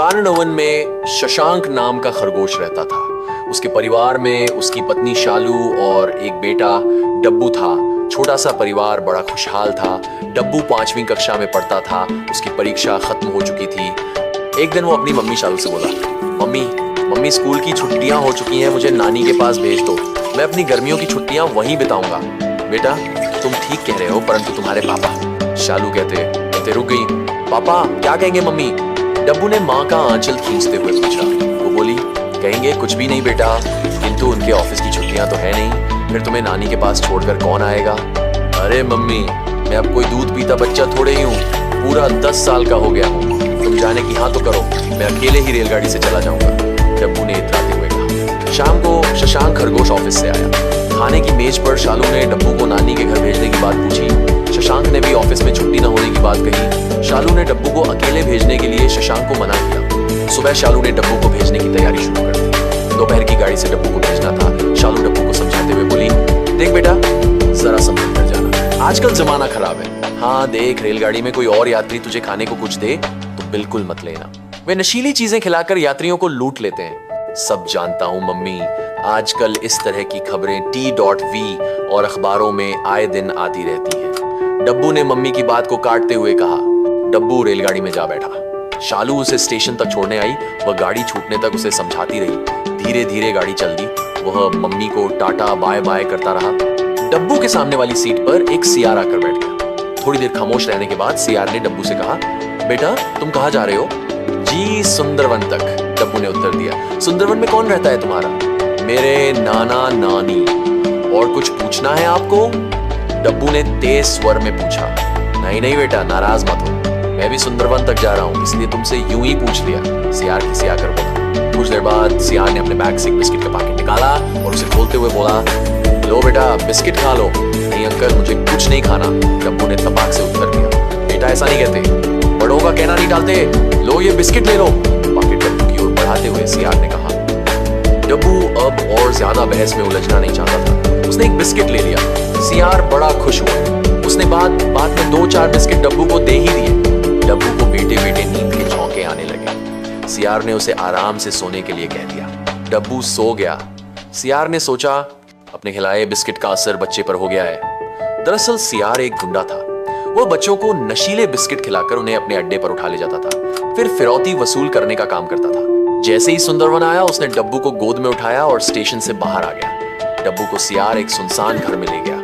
कार्नवन में शशांक नाम का खरगोश रहता था। उसके परिवार में उसकी पत्नी शालू और एक बेटा डब्बू था। छोटा सा परिवार बड़ा खुशहाल था। डब्बू 5वीं कक्षा में पढ़ता था। उसकी परीक्षा खत्म हो चुकी थी। एक दिन वो अपनी मम्मी शालू से बोला, मम्मी मम्मी स्कूल की छुट्टियां हो चुकी हैं, मुझे नानी के पास भेज दो, मैं अपनी गर्मियों की छुट्टियां वहीं बिताऊंगा। बेटा तुम ठीक कह रहे हो, परंतु तुम्हारे पापा। शालू कहते रुक गई। पापा क्या कहेंगे मम्मी? डब्बू ने माँ का आंचल खींचते हुए पूछा। वो बोली, कहेंगे कुछ भी नहीं बेटा, किंतु उनके ऑफिस की छुट्टियां तो है नहीं, फिर तुम्हें नानी के पास छोड़कर कौन आएगा? अरे मम्मी मैं अब कोई दूध पीता बच्चा थोड़े ही हूँ, पूरा 10 साल का हो गया हूँ, तुम जाने की हाँ तो करो, मैं अकेले ही रेलगाड़ी से चला जाऊंगा, डब्बू ने इतराते हुए कहा। शाम को शशांक खरगोश ऑफिस से आया। खाने की मेज पर शालू ने डब्बू को नानी के घर भेजने की बात पूछी। शशांक ने भी ऑफिस में छुट्टी न होने की बात कही। शालू ने डब्बू को अकेले भेजने के लिए शशांक को मना किया। सुबह शालू ने डब्बू को भेजने की तैयारी शुरू कर दी। दोपहर की गाड़ी से डब्बू को भेजना था। शालू डब्बू को समझाते हुए बोली, देख बेटा जरा संभल कर जाना, आजकल जमाना खराब है। हाँ देख, रेलगाड़ी में कोई और यात्री तुझे खाने को कुछ दे तो बिल्कुल मत लेना, वे नशीली चीजें खिलाकर यात्रियों को लूट लेते हैं। सब जानता हूं मम्मी, आजकल इस तरह की खबरें T.V और अखबारों में आए दिन आती रहती हैं। डब्बू ने मम्मी की बात को काटते हुए कहा। डब्बू रेलगाड़ी में जा बैठा। शालू उसे स्टेशन तक छोड़ने आई। वह गाड़ी छूटने तक उसे समझाती रही। धीरे धीरे गाड़ी चल दी। वह मम्मी को टाटा बाय बाय करता रहा। डब्बू के सामने वाली सीट पर एक सियार आकर बैठ गया। थोड़ी देर खामोश रहने के बाद सियार ने डब्बू से कहा, बेटा तुम कहाँ जा रहे हो? जी सुंदरवन तक, डब्बू ने उत्तर दिया। सुंदरवन में कौन रहता है तुम्हारा? मेरे नाना नानी। और कुछ पूछना है आपको? डब्बू ने तेज स्वर में पूछा। नहीं नहीं बेटा नाराज मत हो, मैं भी सुंदरवन तक जा रहा हूँ, इसलिए तुमसे यूं ही पूछ लिया, सियार खिसियाकर बोला। कुछ देर बाद सियार ने अपने बैग से एक बिस्किट का पैकेट निकाला और उसे खोलते हुए बोला, लो बेटा बिस्किट खा लो। नहीं अंकल मुझे कुछ नहीं खाना, डब्बू ने तपाक से उत्तर दिया। बेटा ऐसा नहीं कहते, बड़ों का कहना नहीं टालते, लो ये बिस्किट ले लो, पैकेट डब्बू की ओर बढ़ाते हुए सियार ने कहा। डब्बू अब और ज्यादा बहस में उलझना नहीं चाहता था। उसने एक बिस्किट ले लिया। सियार बड़ा खुश हुआ। उसने बाद में 2-4 बिस्किट डब्बू को दे ही दिए। डब्बू को बेटे बेटे नींद के झोंके आने लगे। सियार ने उसे आराम से सोने के लिए कह दिया। डब्बू सो गया। सियार ने सोचा, अपने खिलाए बिस्किट का असर बच्चे पर हो गया है। दरअसल सियार एक गुंडा था। वह बच्चों को नशीले बिस्किट खिलाकर उन्हें अपने अड्डे पर उठा ले जाता था, फिर फिरौती वसूल करने का काम करता था। जैसे ही सुंदरवन आया, उसने डब्बू को गोद में उठाया और स्टेशन से बाहर आ गया। डब्बू को सियार एक सुनसान घर में ले गया।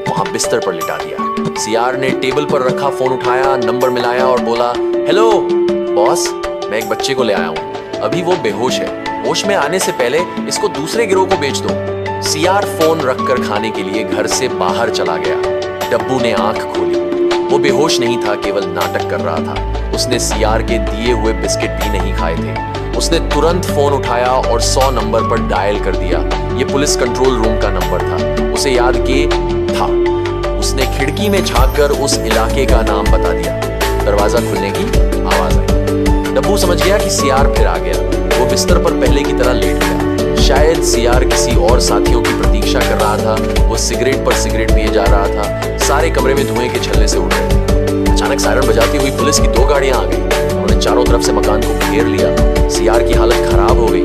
वहां बिस्तर पर लिटा दिया। सियार ने टेबल पर रखा फोन उठाया, नंबर मिलाया और बोला, हेलो बॉस, मैं एक बच्चे को ले आया हूँ, अभी वो बेहोश है, होश में आने से पहले इसको दूसरे गिरोह को बेच दो। सियार फोन रखकर खाने के लिए घर से बाहर चला गया। डब्बू ने आंख खोली। वो बेहोश नहीं था, केवल नाटक कर रहा था। उसने सियार के दिए हुए बिस्किट भी नहीं खाए थे। उसने तुरंत फोन उठाया और 100 नंबर पर डायल कर दिया। ये पुलिस कंट्रोल रूम का नंबर था, उसे याद के था। उसने खिड़की में झांककर उस इलाके का नाम बता दिया। दरवाजा खुलने की आवाज आई। डब्बू समझ गया कि सियार फिर आ गया। वो बिस्तर पर पहले की तरह लेट गया। शायद सियार किसी और साथियों की प्रतीक्षा कर रहा था। वो सिगरेट पर सिगरेट पिए जा रहा था। सारे कमरे में धुएं के छल्ले से उड़ रहे थे। अचानक सायरन बजाती हुई पुलिस की 2 गाड़ियां आ गई। उन्होंने चारों तरफ से मकान को घेर लिया। सियार की हालत खराब हो गई।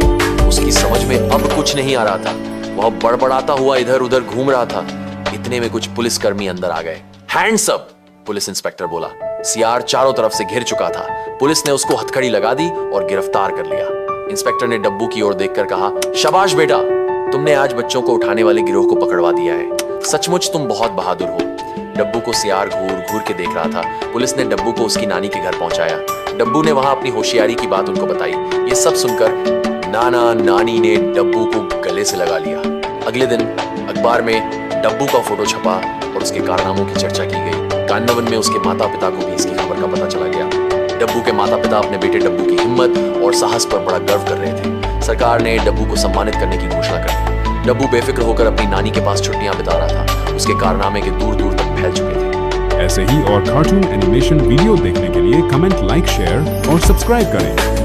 उसकी समझ में अब कुछ नहीं आ रहा था। वह बड़बड़ाता हुआ इधर उधर घूम रहा था। इतने में कुछ पुलिसकर्मी अंदर आ गए। हैंड्स अप, पुलिस इंस्पेक्टर बोला। सियार चारों तरफ से घिर चुका था। पुलिस ने उसको हथकड़ी लगा दी और गिरफ्तार कर लिया। इंस्पेक्टर ने डब्बू की ओर देखकर कहा, शाबाश बेटा, तुमने आज बच्चों को उठाने वाले गिरोह को पकड़वा दिया है। सचमुच तुम बहुत बहादुर हो। डब्बू को सियार घूर घूर के देख रहा था। पुलिस ने डब्बू को उसकी नानी के घर पहुंचाया। डब्बू ने वहां अपनी होशियारी की बात उनको बताई। ये सब सुनकर नाना नानी ने डब्बू को गले से लगा लिया। अगले दिन अखबार में डब्बू का फोटो छपा और उसके कारनामों की चर्चा की गई। कार्नवन में उसके माता पिता को भी इसकी खबर का पता चला गया। डब्बू के माता पिता अपने बेटे डब्बू की हिम्मत और साहस पर बड़ा गर्व कर रहे थे। सरकार ने डब्बू को सम्मानित करने की घोषणा कर दी। डब्बू बेफिक्र होकर अपनी नानी के पास छुट्टियां बिता रहा था। उसके कारनामे के दूर दूर तक फैल चुके थे। ऐसे ही और कार्टून एनिमेशन वीडियो देखने के लिए कमेंट, लाइक, शेयर और सब्सक्राइब करें।